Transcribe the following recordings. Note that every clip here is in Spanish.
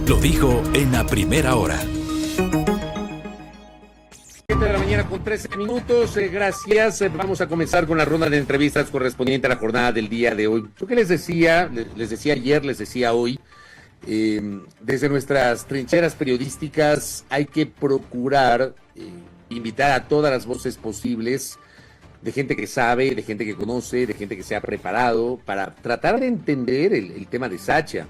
Lo dijo en la primera hora. 7 de la mañana con 13 minutos. Gracias. Vamos a comenzar con la ronda de entrevistas correspondiente a la jornada del día de hoy. Yo que les decía ayer, les decía hoy, desde nuestras trincheras periodísticas hay que procurar invitar a todas las voces posibles de gente que sabe, de gente que conoce, de gente que se ha preparado para tratar de entender el tema de Sacha.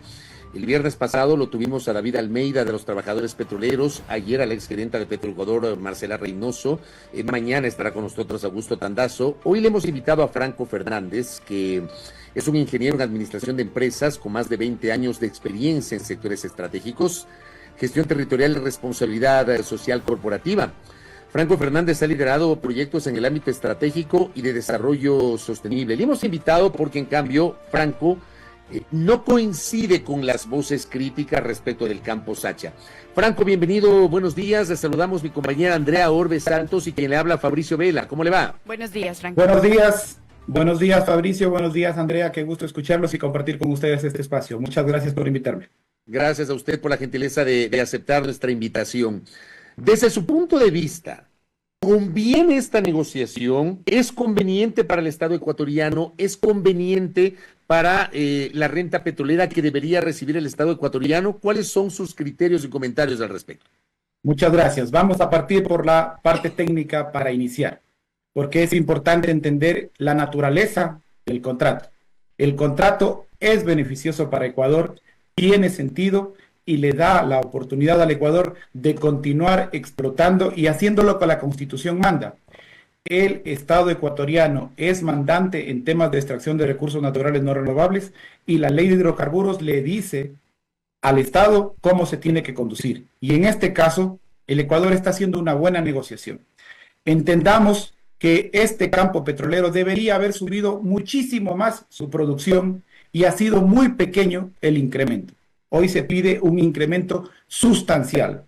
El viernes pasado lo tuvimos a David Almeida de los Trabajadores Petroleros, ayer a la exgerenta de Petroecuador, Marcela Reynoso, mañana estará con nosotros Augusto Tandazo. Hoy le hemos invitado a Franco Fernández, que es un ingeniero en administración de empresas con más de 20 años de experiencia en sectores estratégicos, gestión territorial y responsabilidad social corporativa. Franco Fernández ha liderado proyectos en el ámbito estratégico y de desarrollo sostenible. Le hemos invitado porque, en cambio, Franco no coincide con las voces críticas respecto del campo Sacha. Franco, bienvenido, buenos días. Les saludamos mi compañera Andrea Orbe Santos y quien le habla Fabricio Vela. ¿Cómo le va? Buenos días, Franco. Buenos días Fabricio, buenos días Andrea, qué gusto escucharlos y compartir con ustedes este espacio. Muchas gracias por invitarme. Gracias a usted por la gentileza de aceptar nuestra invitación. Desde su punto de vista, ¿conviene esta negociación? ¿Es conveniente para el Estado ecuatoriano? ¿Es conveniente para la renta petrolera que debería recibir el Estado ecuatoriano? ¿Cuáles son sus criterios y comentarios al respecto? Muchas gracias. Vamos a partir por la parte técnica para iniciar, porque es importante entender la naturaleza del contrato. El contrato es beneficioso para Ecuador, tiene sentido y le da la oportunidad al Ecuador de continuar explotando y haciéndolo que la Constitución manda. El Estado ecuatoriano es mandante en temas de extracción de recursos naturales no renovables y la ley de hidrocarburos le dice al Estado cómo se tiene que conducir. Y en este caso, el Ecuador está haciendo una buena negociación. Entendamos que este campo petrolero debería haber subido muchísimo más su producción y ha sido muy pequeño el incremento. Hoy se pide un incremento sustancial,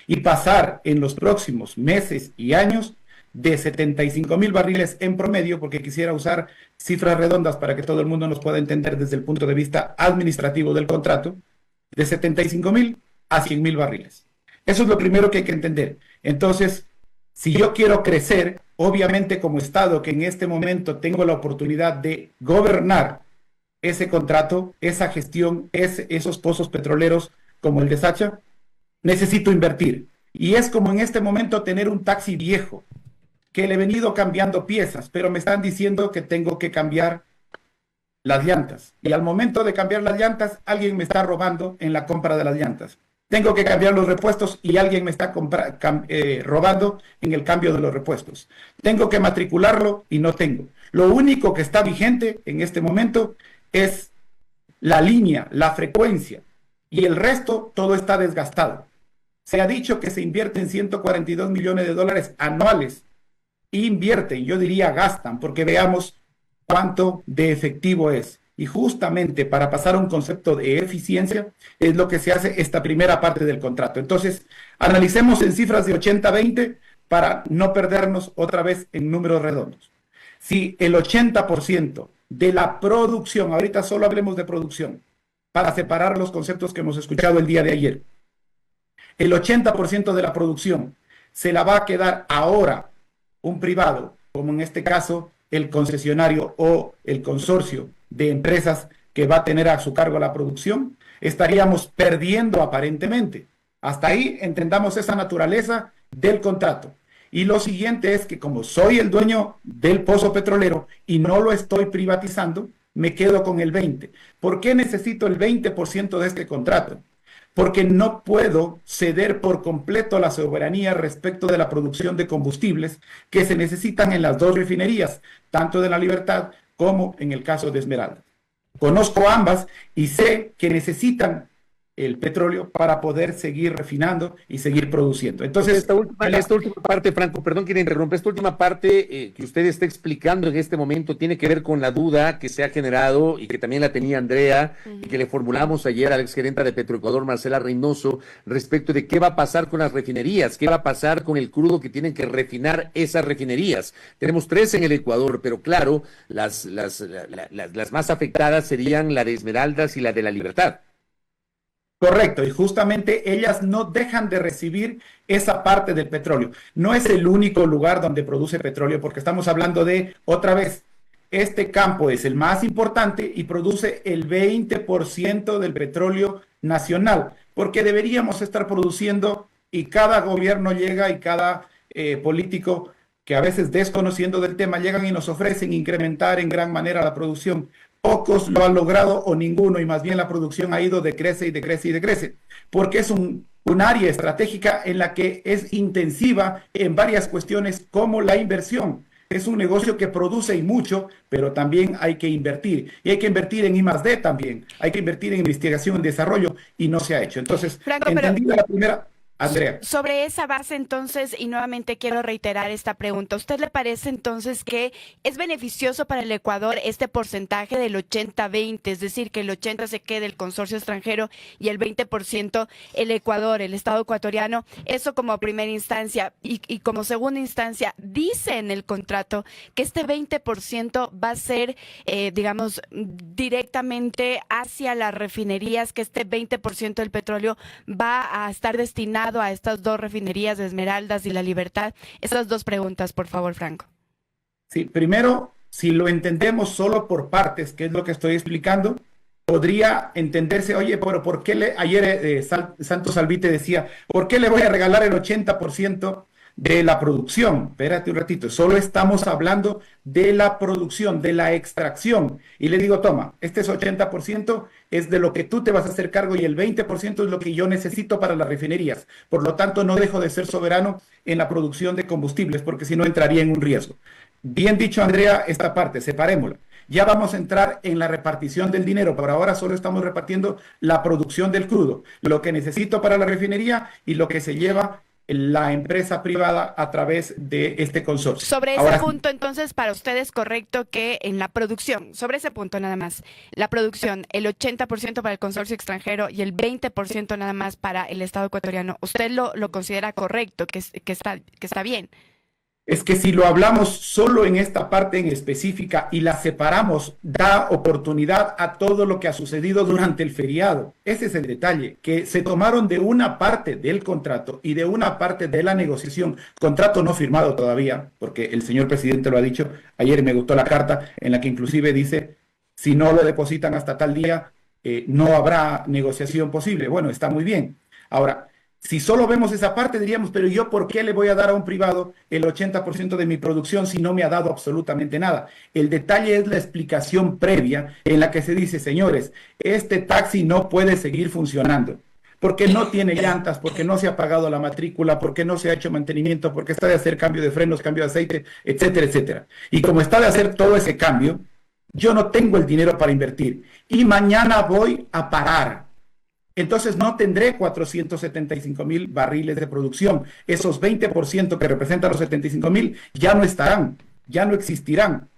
y pasar en los próximos meses y años de 75,000 barriles en promedio, porque quisiera usar cifras redondas para que todo el mundo nos pueda entender desde el punto de vista administrativo del contrato, de 75,000 a 100,000 barriles. Eso es lo primero que hay que entender. Entonces, si yo quiero crecer, obviamente como Estado que en este momento tengo la oportunidad de gobernar ese contrato, esa gestión, esos pozos petroleros como el de Sacha, necesito invertir. Y es como en este momento tener un taxi viejo, que le he venido cambiando piezas, pero me están diciendo que tengo que cambiar las llantas. Y al momento de cambiar las llantas, alguien me está robando en la compra de las llantas. Tengo que cambiar los repuestos y alguien me está robando en el cambio de los repuestos. Tengo que matricularlo y no tengo. Lo único que está vigente en este momento es la línea, la frecuencia, y el resto todo está desgastado. Se ha dicho que se invierten 142 millones de dólares anuales. Invierten, yo diría gastan, porque veamos cuánto de efectivo es. Y justamente para pasar a un concepto de eficiencia es lo que se hace esta primera parte del contrato. Entonces, analicemos en cifras de 80-20 para no perdernos otra vez en números redondos. Si el 80% de la producción, ahorita solo hablemos de producción, para separar los conceptos que hemos escuchado el día de ayer, el 80% de la producción se la va a quedar ahora un privado, como en este caso el concesionario o el consorcio de empresas que va a tener a su cargo la producción, estaríamos perdiendo aparentemente. Hasta ahí entendamos esa naturaleza del contrato. Y lo siguiente es que como soy el dueño del pozo petrolero y no lo estoy privatizando, me quedo con el 20%. ¿Por qué necesito el 20% de este contrato? Porque no puedo ceder por completo la soberanía respecto de la producción de combustibles que se necesitan en las dos refinerías, tanto de La Libertad como en el caso de Esmeralda. Conozco ambas y sé que necesitan el petróleo para poder seguir refinando y seguir produciendo. Entonces, esta última parte, Franco, perdón que le interrumpa, esta última parte que usted está explicando en este momento tiene que ver con la duda que se ha generado y que también la tenía Andrea y que le formulamos ayer a la exgerenta de Petroecuador, Marcela Reynoso, respecto de qué va a pasar con las refinerías, qué va a pasar con el crudo que tienen que refinar esas refinerías. Tenemos 3 en el Ecuador, pero claro, las más afectadas serían la de Esmeraldas y la de La Libertad. Correcto, y justamente ellas no dejan de recibir esa parte del petróleo. No es el único lugar donde produce petróleo, porque estamos hablando de, otra vez, este campo es el más importante y produce el 20% del petróleo nacional, porque deberíamos estar produciendo y cada gobierno llega y cada político que a veces desconociendo del tema llegan y nos ofrecen incrementar en gran manera la producción. Pocos lo han logrado o ninguno, y más bien la producción ha ido decrece y decrece y decrece, porque es un área estratégica en la que es intensiva en varias cuestiones como la inversión. Es un negocio que produce y mucho, pero también hay que invertir. Y hay que invertir en I+D también. Hay que invertir en investigación y desarrollo y no se ha hecho. Entonces, Franco, entendida la primera... Andrea. Sobre esa base, entonces, y nuevamente quiero reiterar esta pregunta, ¿a usted le parece entonces que es beneficioso para el Ecuador este porcentaje del 80-20, es decir, que el 80% se quede el consorcio extranjero y el 20% el Ecuador, el Estado ecuatoriano? Eso como primera instancia. Y como segunda instancia, dice en el contrato que este 20% va a ser, digamos, directamente hacia las refinerías, que este 20% del petróleo va a estar destinado a estas dos refinerías de Esmeraldas y La Libertad. Esas dos preguntas, por favor, Franco. Sí, primero, si lo entendemos solo por partes, que es lo que estoy explicando, podría entenderse, oye, pero ¿por qué ayer Santos Albite decía, ¿por qué le voy a regalar el 80% de la producción? Espérate un ratito, solo estamos hablando de la producción, de la extracción. Y le digo, toma, este es 80%, es de lo que tú te vas a hacer cargo y el 20% es lo que yo necesito para las refinerías. Por lo tanto, no dejo de ser soberano en la producción de combustibles, porque si no entraría en un riesgo. Bien dicho, Andrea, esta parte, separémosla. Ya vamos a entrar en la repartición del dinero, pero ahora solo estamos repartiendo la producción del crudo, lo que necesito para la refinería y lo que se lleva la empresa privada a través de este consorcio. Sobre ese punto, entonces, para usted es correcto que en la producción, sobre ese punto nada más, la producción, el 80% para el consorcio extranjero y el 20% nada más para el Estado ecuatoriano, ¿usted lo considera correcto, que está bien? Es que si lo hablamos solo en esta parte en específica y la separamos, da oportunidad a todo lo que ha sucedido durante el feriado. Ese es el detalle, que se tomaron de una parte del contrato y de una parte de la negociación, contrato no firmado todavía, porque el señor presidente lo ha dicho, ayer me gustó la carta en la que inclusive dice, si no lo depositan hasta tal día, no habrá negociación posible. Bueno, está muy bien. Ahora, si solo vemos esa parte, diríamos, pero yo, ¿por qué le voy a dar a un privado el 80% de mi producción si no me ha dado absolutamente nada? El detalle es la explicación previa en la que se dice, señores, este taxi no puede seguir funcionando porque no tiene llantas, porque no se ha pagado la matrícula, porque no se ha hecho mantenimiento, porque está de hacer cambio de frenos, cambio de aceite, etcétera, etcétera. Y como está de hacer todo ese cambio, yo no tengo el dinero para invertir y mañana voy a parar. Entonces no tendré 475,000 barriles de producción. Esos 20% que representan los 75,000 ya no estarán, ya no existirán,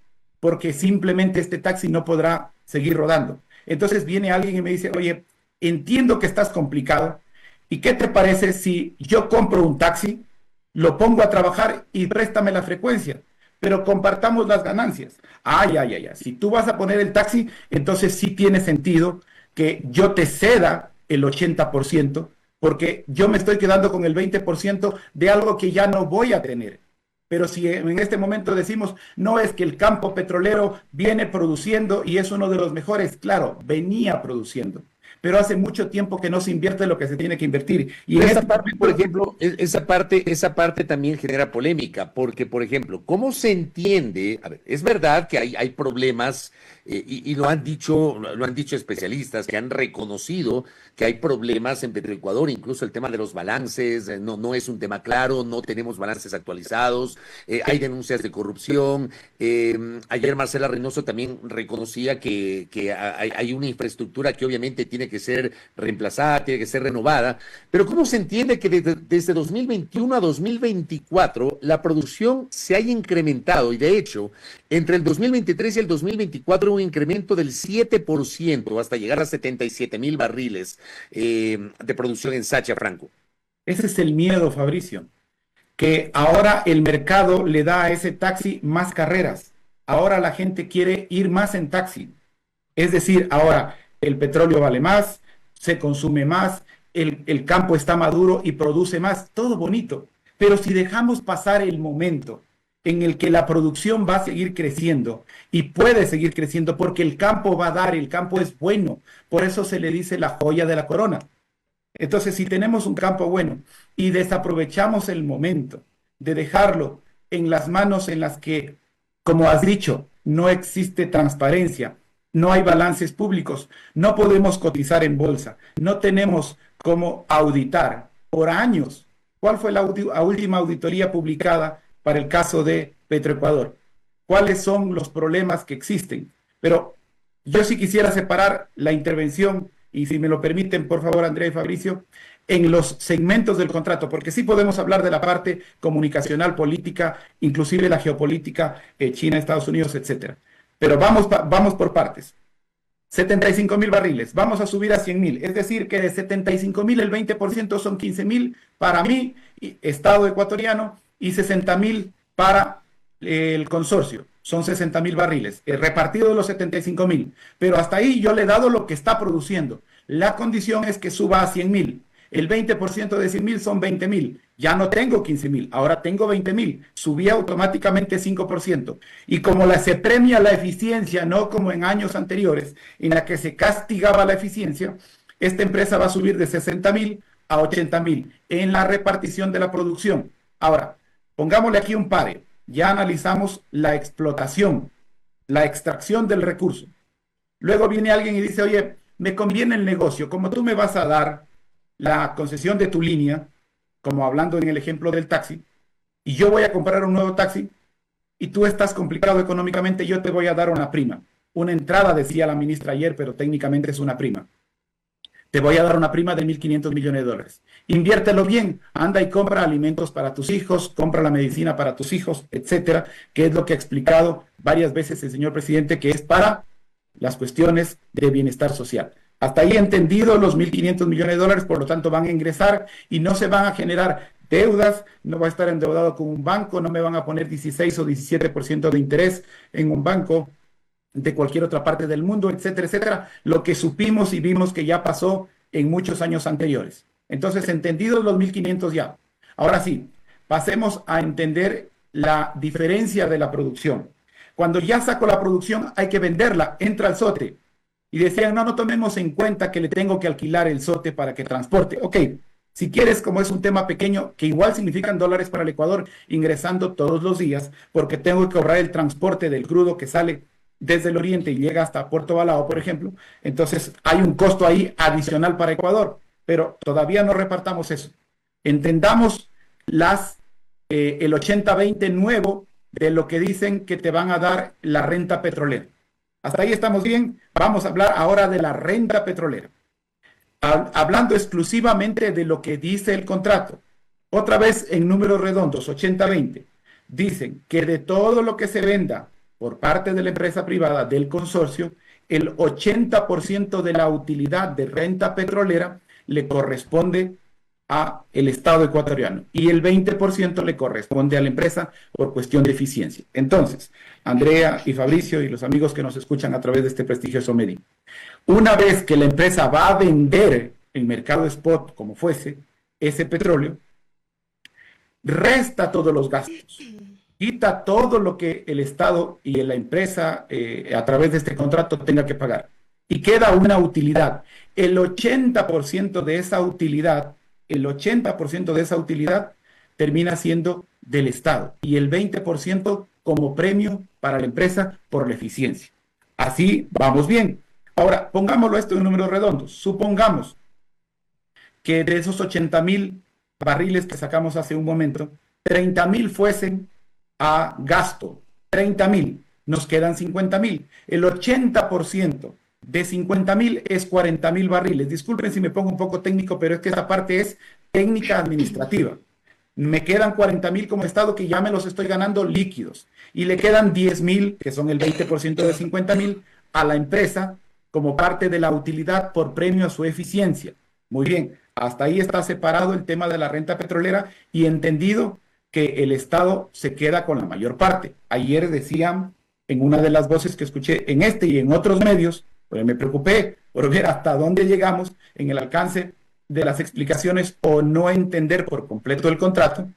porque simplemente este taxi no podrá seguir rodando. Entonces viene alguien y me dice, oye, entiendo que estás complicado, ¿y qué te parece si yo compro un taxi, lo pongo a trabajar y préstame la frecuencia? Pero compartamos las ganancias. Ya. Si tú vas a poner el taxi, entonces sí tiene sentido que yo te ceda el 80%, porque yo me estoy quedando con el 20% de algo que ya no voy a tener. Pero si en este momento decimos, no, es que el campo petrolero viene produciendo y es uno de los mejores, claro, venía produciendo, pero hace mucho tiempo que no se invierte lo que se tiene que invertir. Y en esa parte, por ejemplo, esa parte también genera polémica, porque, por ejemplo, ¿cómo se entiende? A ver, es verdad que hay problemas, y lo han dicho especialistas que han reconocido que hay problemas en Petroecuador, incluso el tema de los balances, no es un tema claro, no tenemos balances actualizados, hay denuncias de corrupción. Ayer Marcela Reynoso también reconocía que hay una infraestructura que obviamente tiene que ser reemplazada, tiene que ser renovada, pero ¿cómo se entiende que desde 2021 a 2024 la producción se haya incrementado? Y de hecho, entre el 2023 y el 2024 hubo un incremento del 7% hasta llegar a 77,000 barriles de producción en Sacha, Franco. Ese es el miedo, Fabricio, que ahora el mercado le da a ese taxi más carreras. Ahora la gente quiere ir más en taxi. Es decir, ahora el petróleo vale más, se consume más, el campo está maduro y produce más, todo bonito. Pero si dejamos pasar el momento en el que la producción va a seguir creciendo y puede seguir creciendo porque el campo va a dar, el campo es bueno, por eso se le dice la joya de la corona. Entonces, si tenemos un campo bueno y desaprovechamos el momento de dejarlo en las manos en las que, como has dicho, no existe transparencia, no hay balances públicos, no podemos cotizar en bolsa, no tenemos cómo auditar por años. ¿Cuál fue la última auditoría publicada para el caso de Petroecuador? ¿Cuáles son los problemas que existen? Pero yo sí quisiera separar la intervención, y si me lo permiten, por favor, Andrea y Fabricio, en los segmentos del contrato, porque sí podemos hablar de la parte comunicacional, política, inclusive la geopolítica, China, Estados Unidos, etcétera. Pero vamos por partes. 75,000 barriles, vamos a subir a 100,000, es decir, que de 75,000 el 20% son 15,000 para mí, Estado ecuatoriano, y 60,000 para el consorcio, son 60,000 barriles, repartido de los 75,000, pero hasta ahí yo le he dado lo que está produciendo. La condición es que suba a 100,000. El 20% de 100,000 son 20,000. Ya no tengo 15,000, ahora tengo 20,000. Subí automáticamente 5%. Y como se premia la eficiencia, no como en años anteriores, en la que se castigaba la eficiencia, esta empresa va a subir de 60,000 a 80,000 en la repartición de la producción. Ahora, pongámosle aquí un pare. Ya analizamos la explotación, la extracción del recurso. Luego viene alguien y dice, oye, me conviene el negocio, como tú me vas a dar la concesión de tu línea, como hablando en el ejemplo del taxi, y yo voy a comprar un nuevo taxi, y tú estás complicado económicamente, yo te voy a dar una prima. Una entrada, decía la ministra ayer, pero técnicamente es una prima. Te voy a dar una prima de $1.500 millones. Inviértelo bien, anda y compra alimentos para tus hijos, compra la medicina para tus hijos, etcétera, que es lo que ha explicado varias veces el señor presidente, que es para las cuestiones de bienestar social. Hasta ahí entendido los $1.500 millones, por lo tanto van a ingresar y no se van a generar deudas, no va a estar endeudado con un banco, no me van a poner 16 o 17% de interés en un banco de cualquier otra parte del mundo, etcétera, etcétera, lo que supimos y vimos que ya pasó en muchos años anteriores. Entonces, entendidos los 1.500 ya. Ahora sí, pasemos a entender la diferencia de la producción. Cuando ya saco la producción, hay que venderla, entra el SOTE. Y decían, no tomemos en cuenta que le tengo que alquilar el SOTE para que transporte. Ok, si quieres, como es un tema pequeño, que igual significan dólares para el Ecuador, ingresando todos los días, porque tengo que cobrar el transporte del crudo que sale desde el oriente y llega hasta Puerto Balao, por ejemplo, entonces hay un costo ahí adicional para Ecuador, pero todavía no repartamos eso. Entendamos el 80-20 nuevo de lo que dicen que te van a dar la renta petrolera. Hasta ahí estamos bien. Vamos a hablar ahora de la renta petrolera. Hablando exclusivamente de lo que dice el contrato. Otra vez en números redondos, 80-20. Dicen que de todo lo que se venda por parte de la empresa privada del consorcio, el 80% de la utilidad de renta petrolera le corresponde al Estado ecuatoriano y el 20% le corresponde a la empresa por cuestión de eficiencia. Entonces, Andrea y Fabricio y los amigos que nos escuchan a través de este prestigioso medio, una vez que la empresa va a vender en mercado spot, como fuese, ese petróleo, resta todos los gastos. Quita todo lo que el Estado y la empresa a través de este contrato tenga que pagar. Y queda una utilidad. El 80% de esa utilidad, termina siendo del Estado. Y el 20% como premio para la empresa por la eficiencia. Así vamos bien. Ahora, pongámoslo esto en números redondos. Supongamos que de esos 80,000 barriles que sacamos hace un momento, 30,000 fuesen a gasto, 30,000, nos quedan 50,000. El 80% de 50,000 es 40,000 barriles. Disculpen si me pongo un poco técnico, pero es que esa parte es técnica administrativa. Me quedan 40,000 como Estado que ya me los estoy ganando líquidos. Y le quedan 10,000, que son el 20% de 50,000, a la empresa como parte de la utilidad por premio a su eficiencia. Muy bien, hasta ahí está separado el tema de la renta petrolera y entendido que el Estado se queda con la mayor parte. Ayer decían en una de las voces que escuché en este y en otros medios Pues me preocupé por ver hasta dónde llegamos en el alcance de las explicaciones o no entender por completo el contrato.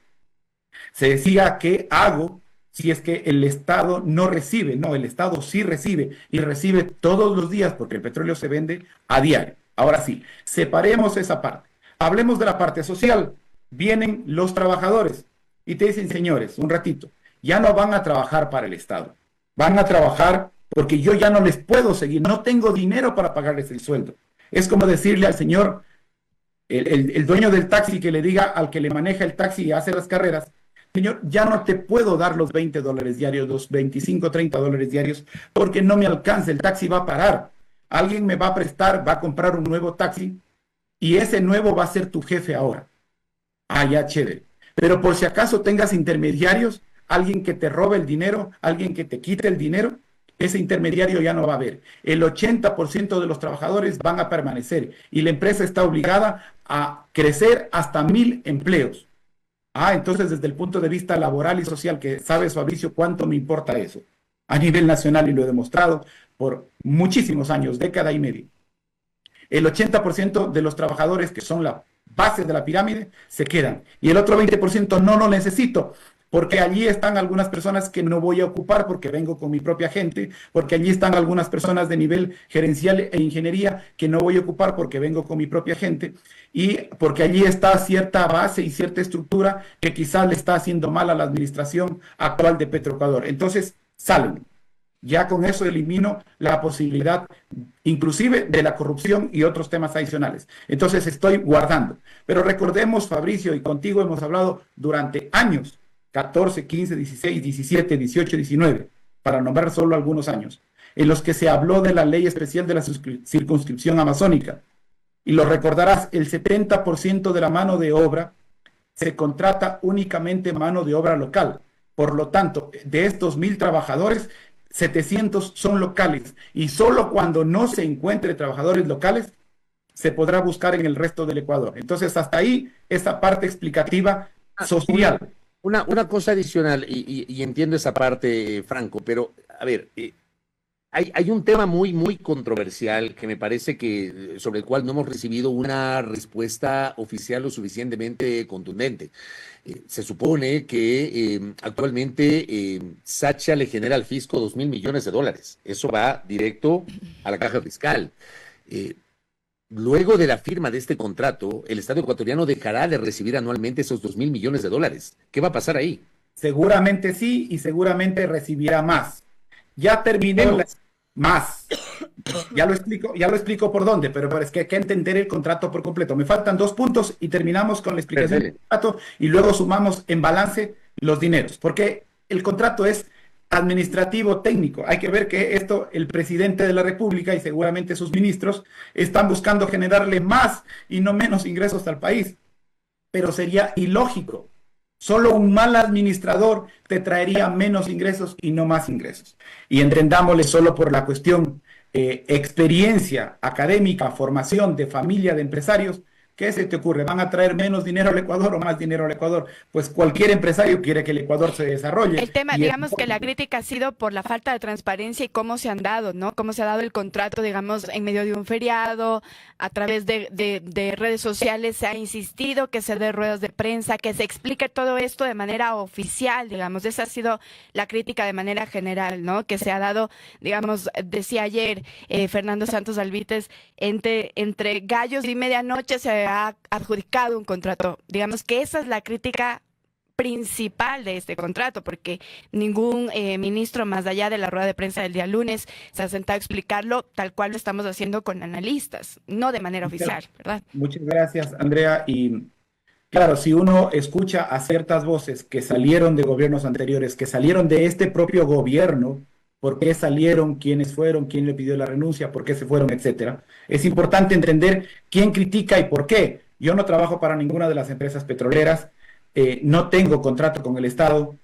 Se decía, ¿qué hago si es que el Estado no recibe? No, el Estado sí recibe y recibe todos los días porque el petróleo se vende a diario. Ahora sí, separemos esa parte. Hablemos de la parte social. Vienen los trabajadores y te dicen, señores, un ratito, ya no van a trabajar para el Estado. Van a trabajar porque yo ya no les puedo seguir. No tengo dinero para pagarles el sueldo. Es como decirle al señor, el dueño del taxi, que le diga al que le maneja el taxi y hace las carreras, señor, ya no te puedo dar los $20 diarios, los 25, $30 diarios, porque no me alcanza, el taxi va a parar. Alguien me va a prestar, va a comprar un nuevo taxi y ese nuevo va a ser tu jefe ahora. Ah, ya, chévere. Pero por si acaso tengas intermediarios, alguien que te robe el dinero, alguien que te quite el dinero, ese intermediario ya no va a haber. El 80% de los trabajadores van a permanecer y la empresa está obligada a crecer hasta 1,000 empleos. Ah, entonces desde el punto de vista laboral y social, que sabes, Fabricio, cuánto me importa eso a nivel nacional, y lo he demostrado por muchísimos años, década y media. El 80% de los trabajadores, que son la base de la pirámide, se quedan. Y el otro 20% no lo necesito, porque allí están algunas personas que no voy a ocupar porque vengo con mi propia gente, porque allí están algunas personas de nivel gerencial e ingeniería que no voy a ocupar porque vengo con mi propia gente, y porque allí está cierta base y cierta estructura que quizás le está haciendo mal a la administración actual de Petroecuador. Entonces, salen. Ya con eso elimino la posibilidad inclusive de la corrupción y otros temas adicionales. Entonces estoy guardando. Pero recordemos, Fabricio, y contigo hemos hablado durante años, 14, 15, 16, 17, 18, 19, para nombrar solo algunos años, en los que se habló de la ley especial de la circunscripción amazónica. Y lo recordarás, el 70% de la mano de obra se contrata únicamente mano de obra local. Por lo tanto, de estos 1,000 trabajadores, 700 son locales, y solo cuando no se encuentre trabajadores locales se podrá buscar en el resto del Ecuador. Entonces, hasta ahí, esa parte explicativa social. Una cosa adicional, y entiendo esa parte, Franco, pero a ver, hay un tema muy controversial que me parece que sobre el cual no hemos recibido una respuesta oficial lo suficientemente contundente. Se supone que actualmente Sacha le genera al fisco $2,000 millones. Eso va directo a la caja fiscal. Luego de la firma de este contrato, el Estado ecuatoriano dejará de recibir anualmente esos $2,000 millones. ¿Qué va a pasar ahí? Seguramente sí, y seguramente recibirá más. Ya terminó más. Ya lo explico por dónde, pero es que hay que entender el contrato por completo. Me faltan 2 puntos y terminamos con la explicación del contrato y luego sumamos en balance los dineros, porque el contrato es administrativo técnico. Hay que ver que esto, el presidente de la República y seguramente sus ministros están buscando generarle más y no menos ingresos al país, pero sería ilógico. Solo un mal administrador te traería menos ingresos y no más ingresos. Y entendámosle solo por la cuestión experiencia académica, formación de familia de empresarios. ¿Qué se te ocurre? ¿Van a traer menos dinero al Ecuador o más dinero al Ecuador? Pues cualquier empresario quiere que el Ecuador se desarrolle. El tema, digamos que la crítica ha sido por la falta de transparencia y cómo se han dado, ¿no? Cómo se ha dado el contrato, digamos, en medio de un feriado, a través de redes sociales se ha insistido que se dé ruedas de prensa, que se explique todo esto de manera oficial, digamos. Esa ha sido la crítica de manera general, ¿no? Que se ha dado, digamos, decía ayer Fernando Santos Albites, entre gallos y medianoche se ha adjudicado un contrato. Digamos que esa es la crítica principal de este contrato, porque ningún ministro, más allá de la rueda de prensa del día lunes, se ha sentado a explicarlo tal cual lo estamos haciendo con analistas, no de manera oficial, ¿verdad? Muchas gracias, Andrea. Y claro, si uno escucha a ciertas voces que salieron de gobiernos anteriores, que salieron de este propio gobierno, por qué salieron, quiénes fueron, quién le pidió la renuncia, por qué se fueron, etcétera. Es importante entender quién critica y por qué. Yo no trabajo para ninguna de las empresas petroleras, no tengo contrato con el Estado.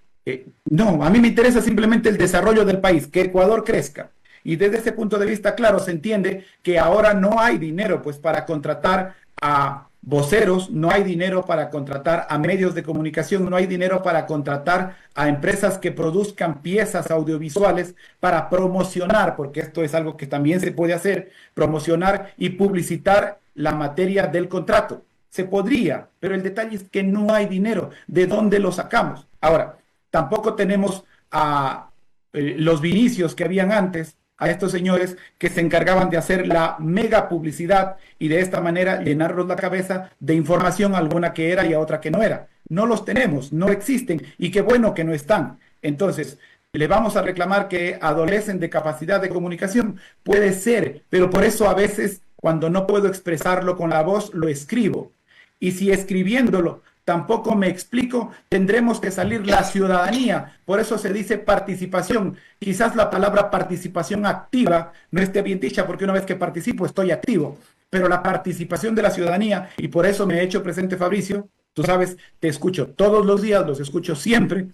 No, a mí me interesa simplemente el desarrollo del país, que Ecuador crezca. Y desde ese punto de vista, claro, se entiende que ahora no hay dinero pues para contratar a voceros, no hay dinero para contratar a medios de comunicación, no hay dinero para contratar a empresas que produzcan piezas audiovisuales para promocionar, porque esto es algo que también se puede hacer, promocionar y publicitar la materia del contrato. Se podría, pero el detalle es que no hay dinero. ¿De dónde lo sacamos? Ahora, tampoco tenemos a los Vinicios que habían antes, a estos señores que se encargaban de hacer la mega publicidad y de esta manera llenarnos la cabeza de información alguna que era y a otra que no era. No los tenemos, no existen y qué bueno que no están. Entonces, ¿le vamos a reclamar que adolecen de capacidad de comunicación? Puede ser, pero por eso a veces cuando no puedo expresarlo con la voz, lo escribo. Y si escribiéndolo tampoco me explico, tendremos que salir la ciudadanía. Por eso se dice participación. Quizás la palabra participación activa no esté bien dicha, porque una vez que participo estoy activo. Pero la participación de la ciudadanía, y por eso me he hecho presente, Fabricio, tú sabes, te escucho todos los días, los escucho siempre.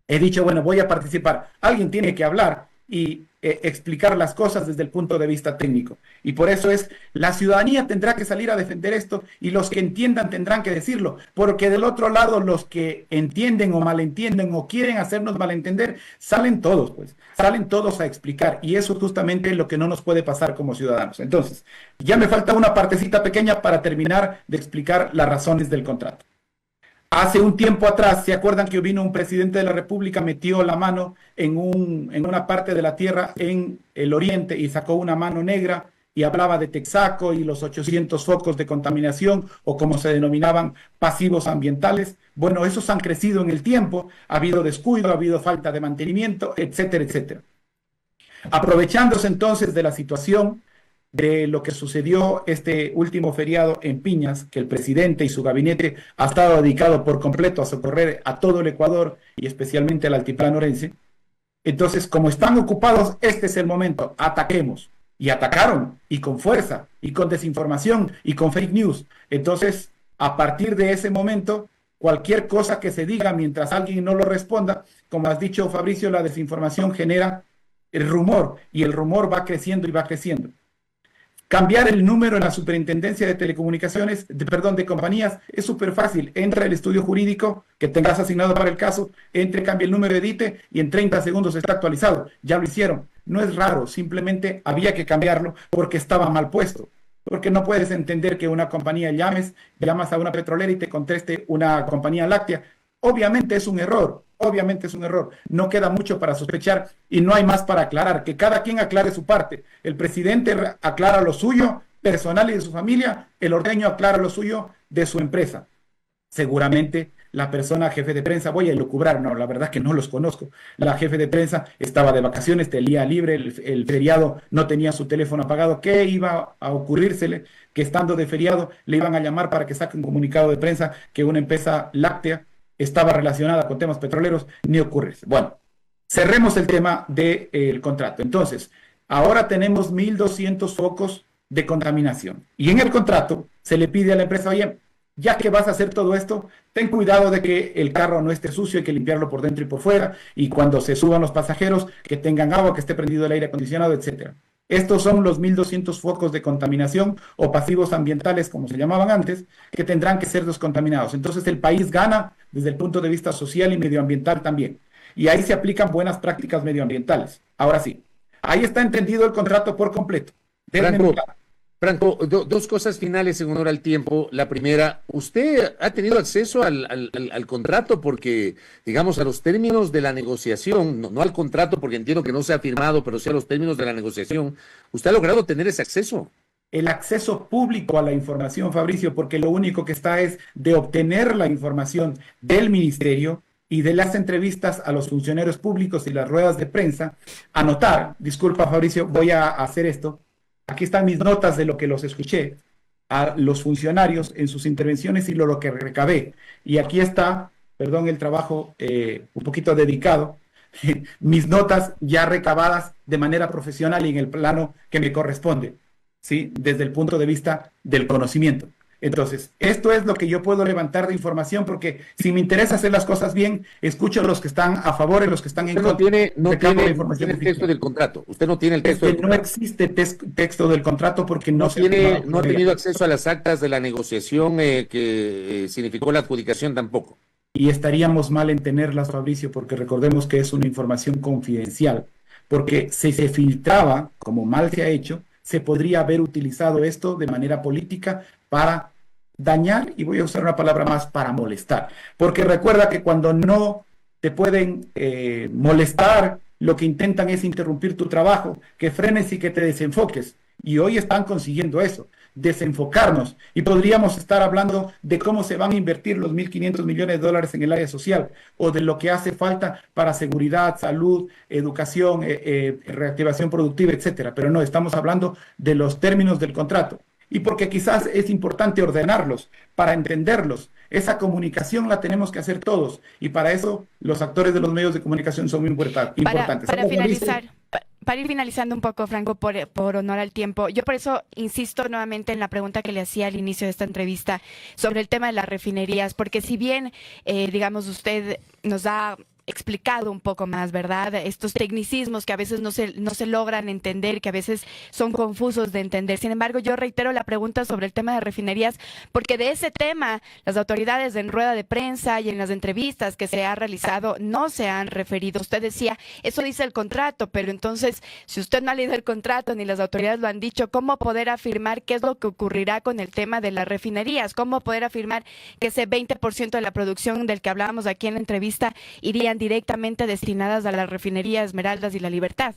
He dicho, bueno, voy a participar. Alguien tiene que hablar y explicar las cosas desde el punto de vista técnico. Y por eso la ciudadanía tendrá que salir a defender esto y los que entiendan tendrán que decirlo, porque del otro lado los que entienden o malentienden o quieren hacernos malentender, salen todos, salen todos a explicar y eso es justamente lo que no nos puede pasar como ciudadanos. Entonces, ya me falta una partecita pequeña para terminar de explicar las razones del contrato. Hace un tiempo atrás, ¿se acuerdan que vino un presidente de la República, metió la mano en una parte de la tierra en el oriente y sacó una mano negra y hablaba de Texaco y los 800 focos de contaminación o como se denominaban pasivos ambientales? Bueno, esos han crecido en el tiempo, ha habido descuido, ha habido falta de mantenimiento, etcétera, etcétera. Aprovechándose entonces de la situación de lo que sucedió este último feriado en Piñas, que el presidente y su gabinete ha estado dedicado por completo a socorrer a todo el Ecuador y especialmente al altiplano orense. Entonces, como están ocupados, este es el momento, ataquemos. Y atacaron, y con fuerza, y con desinformación, y con fake news. Entonces, a partir de ese momento, cualquier cosa que se diga mientras alguien no lo responda, como has dicho, Fabricio, la desinformación genera el rumor, y el rumor va creciendo y va creciendo. Cambiar el número en la superintendencia de telecomunicaciones, de compañías, es súper fácil. Entra el estudio jurídico que tengas asignado para el caso, entre, cambia el número, edite y en 30 segundos está actualizado. Ya lo hicieron. No es raro, simplemente había que cambiarlo porque estaba mal puesto. Porque no puedes entender que una compañía llamas a una petrolera y te conteste una compañía láctea. Obviamente es un error. No queda mucho para sospechar y no hay más para aclarar. Que cada quien aclare su parte. El presidente aclara lo suyo, personal y de su familia. El ordeño aclara lo suyo de su empresa. Seguramente la persona jefe de prensa, voy a elucubrar, no, la verdad que no los conozco. La jefe de prensa estaba de vacaciones, tenía libre, el feriado no tenía su teléfono apagado. ¿Qué iba a ocurrírsele? Que estando de feriado le iban a llamar para que saque un comunicado de prensa que una empresa láctea estaba relacionada con temas petroleros, ni ocurre. Bueno, cerremos el tema del contrato. Entonces, ahora tenemos 1.200 focos de contaminación. Y en el contrato se le pide a la empresa, oye, ya que vas a hacer todo esto, ten cuidado de que el carro no esté sucio, hay que limpiarlo por dentro y por fuera, y cuando se suban los pasajeros, que tengan agua, que esté prendido el aire acondicionado, etcétera. Estos son los 1.200 focos de contaminación o pasivos ambientales, como se llamaban antes, que tendrán que ser descontaminados. Entonces el país gana desde el punto de vista social y medioambiental también. Y ahí se aplican buenas prácticas medioambientales. Ahora sí, ahí está entendido el contrato por completo. Franco, dos cosas finales en honor al tiempo. La primera, ¿usted ha tenido acceso al contrato? Porque, digamos, a los términos de la negociación, no al contrato porque entiendo que no se ha firmado, pero sí a los términos de la negociación, ¿usted ha logrado tener ese acceso? El acceso público a la información, Fabricio, porque lo único que está es de obtener la información del ministerio y de las entrevistas a los funcionarios públicos y las ruedas de prensa, anotar, disculpa Fabricio, voy a hacer esto. Aquí están mis notas de lo que los escuché a los funcionarios en sus intervenciones y lo que recabé. Y aquí está, perdón, el trabajo un poquito dedicado, mis notas ya recabadas de manera profesional y en el plano que me corresponde, ¿sí? Desde el punto de vista del conocimiento. Entonces, esto es lo que yo puedo levantar de información, porque si me interesa hacer las cosas bien, escucho a los que están a favor y los que están en Usted contra. no tiene el oficial. texto del contrato. Usted no tiene el texto del No contrato. existe texto del contrato porque no se ha No firmado ha tenido todavía. acceso a las actas de la negociación que significó la adjudicación tampoco. Y estaríamos mal en tenerlas, Fabricio, porque recordemos que es una información confidencial, porque si se filtraba, como mal se ha hecho, se podría haber utilizado esto de manera política para dañar, y voy a usar una palabra más, para molestar. Porque recuerda que cuando no te pueden molestar, lo que intentan es interrumpir tu trabajo, que frenes y que te desenfoques. Y hoy están consiguiendo eso, desenfocarnos. Y podríamos estar hablando de cómo se van a invertir los 1.500 millones de dólares en el área social, o de lo que hace falta para seguridad, salud, educación, reactivación productiva, etcétera. Pero no, estamos hablando de los términos del contrato. Y porque quizás es importante ordenarlos para entenderlos. Esa comunicación la tenemos que hacer todos. Y para eso los actores de los medios de comunicación son muy importantes. Para ir finalizando un poco, Franco, por honor al tiempo, yo por eso insisto nuevamente en la pregunta que le hacía al inicio de esta entrevista sobre el tema de las refinerías, porque si bien, digamos, usted nos ha explicado un poco más, ¿verdad? Estos tecnicismos que a veces no se logran entender, que a veces son confusos de entender. Sin embargo, yo reitero la pregunta sobre el tema de refinerías, porque de ese tema las autoridades en rueda de prensa y en las entrevistas que se ha realizado no se han referido. Usted decía, eso dice el contrato, pero entonces, si usted no ha leído el contrato ni las autoridades lo han dicho, ¿cómo poder afirmar qué es lo que ocurrirá con el tema de las refinerías? ¿Cómo poder afirmar que ese 20% de la producción del que hablábamos aquí en la entrevista irían directamente destinadas a la refinería Esmeraldas y La Libertad?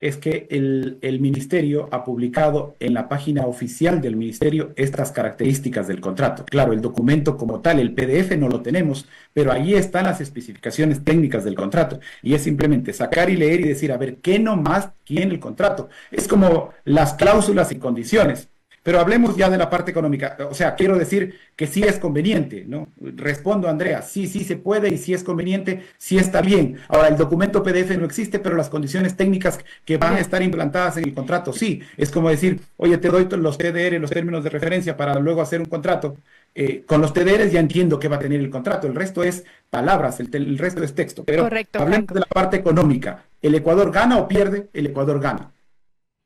Es que el ministerio ha publicado en la página oficial del ministerio estas características del contrato. Claro, el documento como tal, el PDF no lo tenemos, pero ahí están las especificaciones técnicas del contrato. Y es simplemente sacar y leer y decir, a ver, ¿qué nomás tiene el contrato? Es como las cláusulas y condiciones. Pero hablemos ya de la parte económica. O sea, quiero decir que sí es conveniente, ¿no? Respondo, Andrea, sí se puede y sí es conveniente, sí está bien. Ahora, el documento PDF no existe, pero las condiciones técnicas que van a estar implantadas en el contrato, sí. Es como decir, oye, te doy los TDR, los términos de referencia, para luego hacer un contrato. Con los TDRs ya entiendo qué va a tener el contrato. El resto es palabras, el resto es texto. Pero correcto, hablemos Franco. de la parte económica. ¿El Ecuador gana o pierde? El Ecuador gana.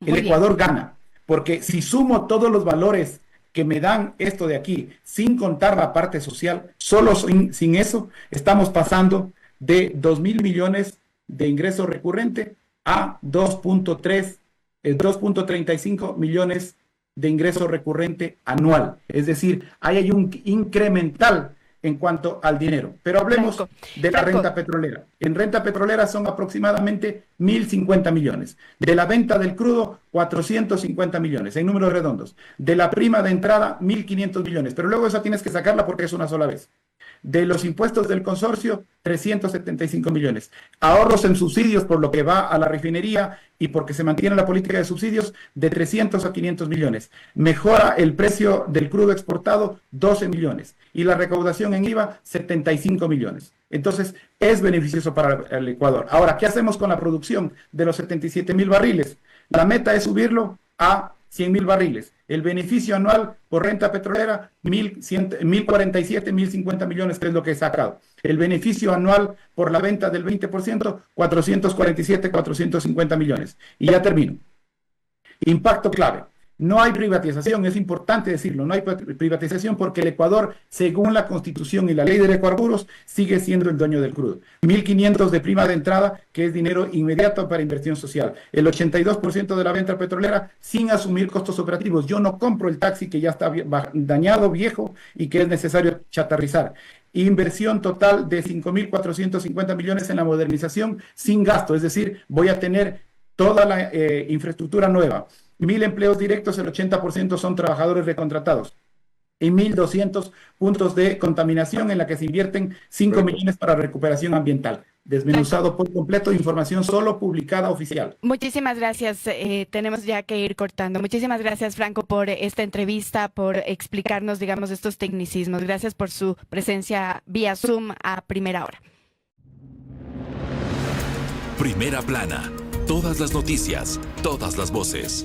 El Ecuador gana. Porque si sumo todos los valores que me dan esto de aquí, sin contar la parte social, solo sin eso, estamos pasando de 2.000 millones de ingreso recurrente a 2.35 millones de ingreso recurrente anual. Es decir, ahí hay un incremental en cuanto al dinero. Pero hablemos de la renta petrolera. En renta petrolera son aproximadamente 1.050 millones. De la venta del crudo, 450 millones, en números redondos. De la prima de entrada, 1.500 millones. Pero luego esa tienes que sacarla porque es una sola vez. De los impuestos del consorcio, 375 millones. Ahorros en subsidios por lo que va a la refinería y porque se mantiene la política de subsidios, de 300 a 500 millones. Mejora el precio del crudo exportado, 12 millones. Y la recaudación en IVA, 75 millones. Entonces, es beneficioso para el Ecuador. Ahora, ¿qué hacemos con la producción de los 77.000 barriles? La meta es subirlo a 100.000 barriles. El beneficio anual por renta petrolera, 1.047, 1.050 millones, que es lo que he sacado. El beneficio anual por la venta del 20%, 447, 450 millones. Y ya termino. Impacto clave. No hay privatización, es importante decirlo, no hay privatización porque el Ecuador, según la Constitución y la ley de hidrocarburos, sigue siendo el dueño del crudo. 1.500 de prima de entrada, que es dinero inmediato para inversión social. El 82% de la venta petrolera sin asumir costos operativos. Yo no compro el taxi que ya está dañado, viejo y que es necesario chatarrizar. Inversión total de 5.450 millones en la modernización sin gasto, es decir, voy a tener toda la infraestructura nueva. 1.000 empleos directos, el 80% son trabajadores recontratados. Y 1.200 puntos de contaminación en la que se invierten 5 millones para recuperación ambiental. Desmenuzado por completo, información solo publicada oficial. Muchísimas gracias. Tenemos ya que ir cortando. Muchísimas gracias, Franco, por esta entrevista, por explicarnos, digamos, estos tecnicismos. Gracias por su presencia vía Zoom a primera hora. Primera plana. Todas las noticias, todas las voces.